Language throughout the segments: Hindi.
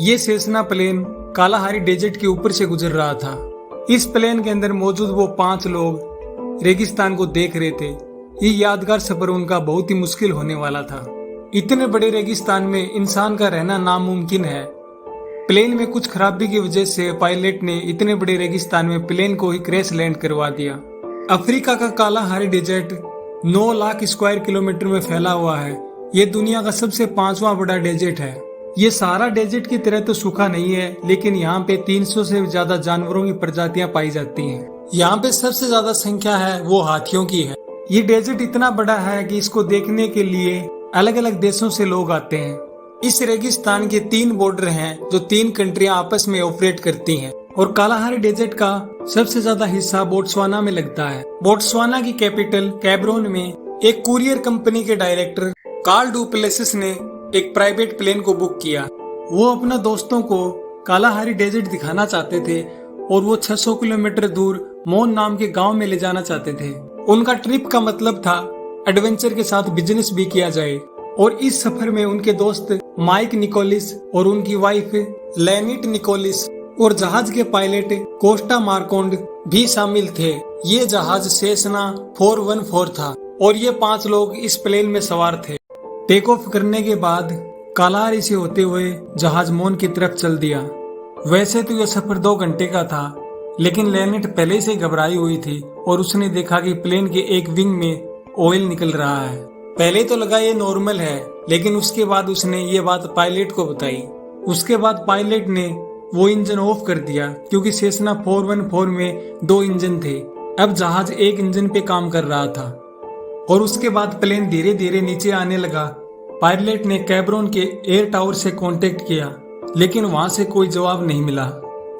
ये सेसना प्लेन कालाहारी डेजर्ट के ऊपर से गुजर रहा था। इस प्लेन के अंदर मौजूद वो 5 लोग रेगिस्तान को देख रहे थे। ये यादगार सफर उनका बहुत ही मुश्किल होने वाला था। इतने बड़े रेगिस्तान में इंसान का रहना नामुमकिन है। प्लेन में कुछ खराबी की वजह से पायलट ने इतने बड़े रेगिस्तान में प्लेन को ही क्रैश लैंड करवा दिया। अफ्रीका का Kalahari desert 9 lakh square kilometre में फैला हुआ है। ये दुनिया का सबसे 5वां बड़ा डेजर्ट है। ये सारा डेजर्ट की तरह तो सूखा नहीं है, लेकिन यहाँ पे 300 से ज्यादा जानवरों की प्रजातियां पाई जाती हैं। यहाँ पे सबसे ज्यादा संख्या है वो हाथियों की है। ये डेजर्ट इतना बड़ा है कि इसको देखने के लिए अलग अलग देशों से लोग आते हैं। इस रेगिस्तान के 3 बॉर्डर हैं जो 3 कंट्रियां आपस में ऑपरेट करती हैं। और कालाहारी डेजर्ट का सबसे ज्यादा हिस्सा बोट्सवाना में लगता है। बोट्सवाना की कैपिटल कैब्रोन में एक कुरियर कंपनी के डायरेक्टर कार्ल डू प्लेसिस ने एक प्राइवेट प्लेन को बुक किया। वो अपना दोस्तों को कालाहारी डेजर्ट दिखाना चाहते थे और वो 600 किलोमीटर दूर मोन नाम के गांव में ले जाना चाहते थे। उनका ट्रिप का मतलब था एडवेंचर के साथ बिजनेस भी किया जाए। और इस सफर में उनके दोस्त माइक निकोलिस और उनकी वाइफ लेनिट निकोलिस और जहाज के पायलट कोस्टा मार्कोंड भी शामिल थे। ये जहाज सेसना 414 था और ये 5 लोग इस प्लेन में सवार थे। टेक ऑफ करने के बाद कालाहारी से होते हुए जहाज मोन की तरफ चल दिया। वैसे तो यह सफर 2 घंटे का था, लेकिन लेनिट पहले से घबराई हुई थी और उसने देखा कि प्लेन के एक विंग में ऑयल निकल रहा है। पहले तो लगा ये नॉर्मल है, लेकिन उसके बाद उसने ये बात पायलट को बताई। उसके बाद पायलट ने वो इंजन ऑफ कर दिया, क्योंकि सेसना 414 में 2 इंजन थे। अब जहाज एक इंजन पे काम कर रहा था। और उसके बाद प्लेन धीरे धीरे नीचे आने लगा। पायलट ने कैब्रोन के एयर टावर से कांटेक्ट किया, लेकिन वहां से कोई जवाब नहीं मिला।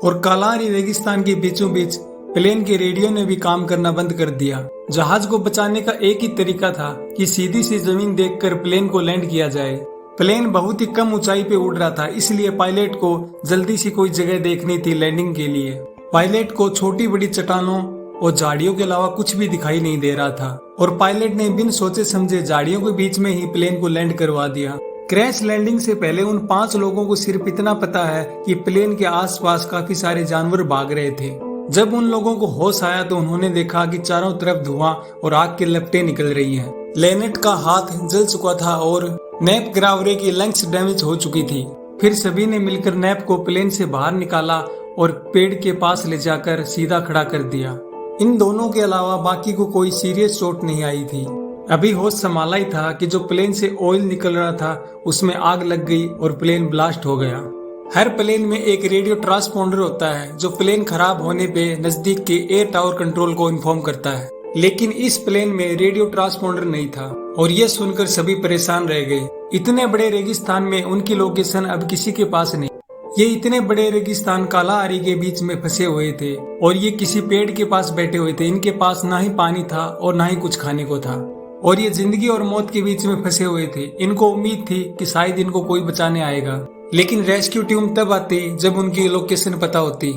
और कालाहारी रेगिस्तान के बीचों बीच प्लेन के रेडियो ने भी काम करना बंद कर दिया। जहाज को बचाने का एक ही तरीका था कि सीधी सी जमीन देखकर प्लेन को लैंड किया जाए। प्लेन बहुत ही कम ऊंचाई पे उड़ रहा था, इसलिए पायलट को जल्दी से कोई जगह देखनी थी लैंडिंग के लिए। पायलट को छोटी बड़ी चट्टानों और झाड़ियों के अलावा कुछ भी दिखाई नहीं दे रहा था और पायलट ने बिन सोचे समझे झाड़ियों के बीच में ही प्लेन को लैंड करवा दिया। क्रैश लैंडिंग से पहले उन 5 लोगों को सिर्फ इतना पता है कि प्लेन के आसपास काफी सारे जानवर भाग रहे थे। जब उन लोगों को होश आया तो उन्होंने देखा कि चारों तरफ धुआं और आग की लपटें निकल रही हैं। लेनेट का हाथ जल चुका था और नैप ग्रावरे की लंग्स डैमेज हो चुकी थी। फिर सभी ने मिलकर नैप को प्लेन से बाहर निकाला और पेड़ के पास ले जाकर सीधा खड़ा कर दिया। इन दोनों के अलावा बाकी को कोई सीरियस चोट नहीं आई थी। अभी होश संभाला ही था कि जो प्लेन से ऑयल निकल रहा था उसमें आग लग गई और प्लेन ब्लास्ट हो गया। हर प्लेन में एक रेडियो ट्रांसपोंडर होता है जो प्लेन खराब होने पे नजदीक के एयर टावर कंट्रोल को इन्फॉर्म करता है, लेकिन इस प्लेन में रेडियो ट्रांसपोंडर नहीं था और ये सुनकर सभी परेशान रह गए। इतने बड़े रेगिस्तान में उनकी लोकेशन अब किसी के पास नहीं। ये इतने बड़े रेगिस्तान कालाहारी के बीच में फंसे हुए थे और ये किसी पेड़ के पास बैठे हुए थे। इनके पास ना ही पानी था और ना ही कुछ खाने को था और ये जिंदगी और मौत के बीच में फंसे हुए थे। इनको उम्मीद थी कि शायद इनको कोई बचाने आएगा, लेकिन रेस्क्यू टीम तब आती जब उनकी लोकेशन पता होती।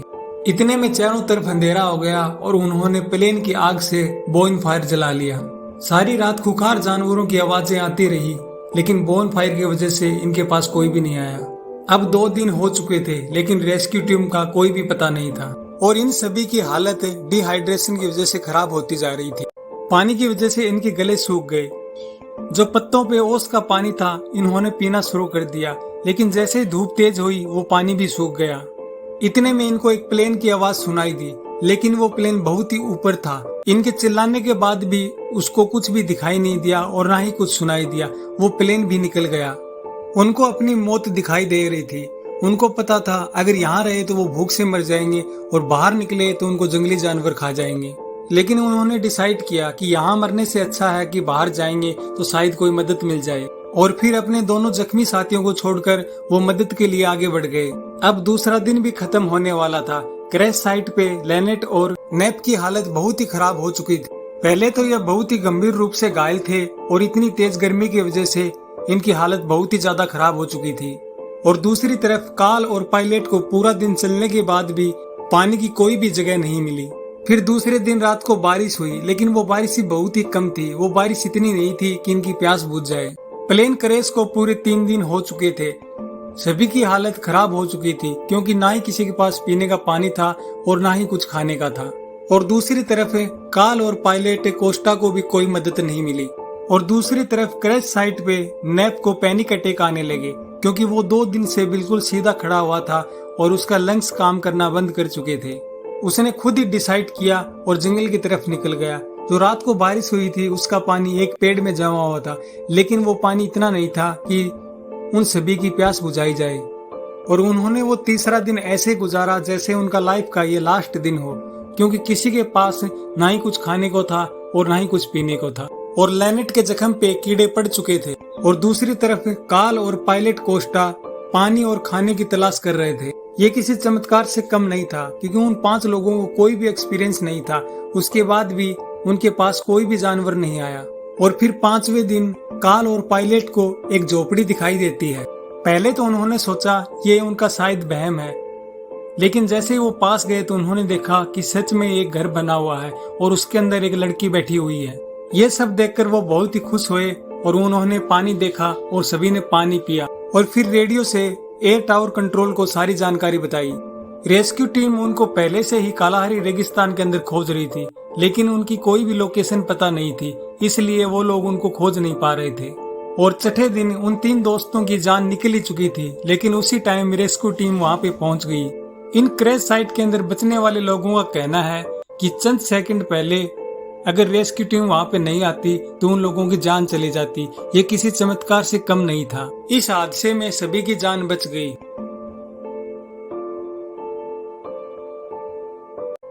इतने में चारों तरफ अंधेरा हो गया और उन्होंने प्लेन की आग से बोन फायर जला लिया। सारी रात खुखार जानवरों की आवाजें आती रही, लेकिन बोन फायर की वजह से इनके पास कोई भी नहीं आया। अब 2 दिन हो चुके थे, लेकिन रेस्क्यू टीम का कोई भी पता नहीं था और इन सभी की हालत डिहाइड्रेशन की वजह से खराब होती जा रही थी। पानी की वजह से इनके गले सूख गए। जो पत्तों पे ओस का पानी था इन्होंने पीना शुरू कर दिया, लेकिन जैसे ही धूप तेज हुई वो पानी भी सूख गया। इतने में इनको एक प्लेन की आवाज सुनाई दी, लेकिन वो प्लेन बहुत ही ऊपर था। इनके चिल्लाने के बाद भी उसको कुछ भी दिखाई नहीं दिया और ना ही कुछ सुनाई दिया। वो प्लेन भी निकल गया। उनको अपनी मौत दिखाई दे रही थी। उनको पता था अगर यहाँ रहे तो वो भूख से मर जाएंगे और बाहर निकले तो उनको जंगली जानवर खा जाएंगे। लेकिन उन्होंने डिसाइड किया कि यहाँ मरने से अच्छा है कि बाहर जाएंगे तो शायद कोई मदद मिल जाए। और फिर अपने दोनों जख्मी साथियों को छोड़कर वो मदद के लिए आगे बढ़ गए। अब दूसरा दिन भी खत्म होने वाला था। क्रैश साइट पे लेनेट और नैप की हालत बहुत ही खराब हो चुकी थी। पहले तो यह बहुत ही गंभीर रूप से घायल थे और इतनी तेज गर्मी की वजह से इनकी हालत बहुत ही ज्यादा खराब हो चुकी थी। और दूसरी तरफ कार्ल और पायलट को पूरा दिन चलने के बाद भी पानी की कोई भी जगह नहीं मिली। फिर दूसरे दिन रात को बारिश हुई, लेकिन वो बारिश ही बहुत ही कम थी। वो बारिश इतनी नहीं थी कि इनकी प्यास बुझ जाए। प्लेन क्रैश को पूरे 3 दिन हो चुके थे। सभी की हालत खराब हो चुकी थी क्योंकि ना ही किसी के पास पीने का पानी था और ना ही कुछ खाने का था। और दूसरी तरफ कार्ल और पायलट कोस्टा को भी कोई मदद नहीं मिली। और दूसरी तरफ क्रैश साइट पे नेप को पैनिक अटैक आने लगे क्योंकि वो 2 दिन से बिल्कुल सीधा खड़ा हुआ था और उसका लंग्स काम करना बंद कर चुके थे। उसने खुद ही डिसाइड किया और जंगल की तरफ निकल गया। जो रात को बारिश हुई थी उसका पानी एक पेड़ में जमा हुआ था, लेकिन वो पानी इतना नहीं था कि उन सभी की प्यास बुझाई जाए। और उन्होंने वो तीसरा दिन ऐसे गुजारा जैसे उनका लाइफ का ये लास्ट दिन हो, क्योंकि किसी के पास ना ही कुछ खाने को था और ना ही कुछ पीने को था। और लैनेट के जख्म पे कीड़े पड़ चुके थे। और दूसरी तरफ कार्ल और पायलट कोस्टा पानी और खाने की तलाश कर रहे थे। ये किसी चमत्कार से कम नहीं था क्योंकि उन 5 लोगों को कोई भी एक्सपीरियंस नहीं था। उसके बाद भी उनके पास कोई भी जानवर नहीं आया। और फिर 5वें दिन कार्ल और पायलट को एक झोपड़ी दिखाई देती है। पहले तो उन्होंने सोचा ये उनका शायद वहम है, लेकिन जैसे ही वो पास गए तो उन्होंने देखा कि सच में एक घर बना हुआ है और उसके अंदर एक लड़की बैठी हुई है। ये सब देखकर वो बहुत ही खुश हुए और उन्होंने पानी देखा और सभी ने पानी पिया। और फिर रेडियो से एयर टावर कंट्रोल को सारी जानकारी बताई। रेस्क्यू टीम उनको पहले से ही कालाहारी रेगिस्तान के अंदर खोज रही थी, लेकिन उनकी कोई भी लोकेशन पता नहीं थी, इसलिए वो लोग उनको खोज नहीं पा रहे थे। और छठे दिन उन 3 दोस्तों की जान निकल ही चुकी थी, लेकिन उसी टाइम रेस्क्यू टीम वहां पे पहुंच गई। इन क्रैश साइट के अंदर बचने वाले लोगों का कहना है कि चंद सेकंड पहले अगर रेस्क्यू टीम वहां पे नहीं आती तो उन लोगों की जान चली जाती। ये किसी चमत्कार से कम नहीं था। इस हादसे में सभी की जान बच गई।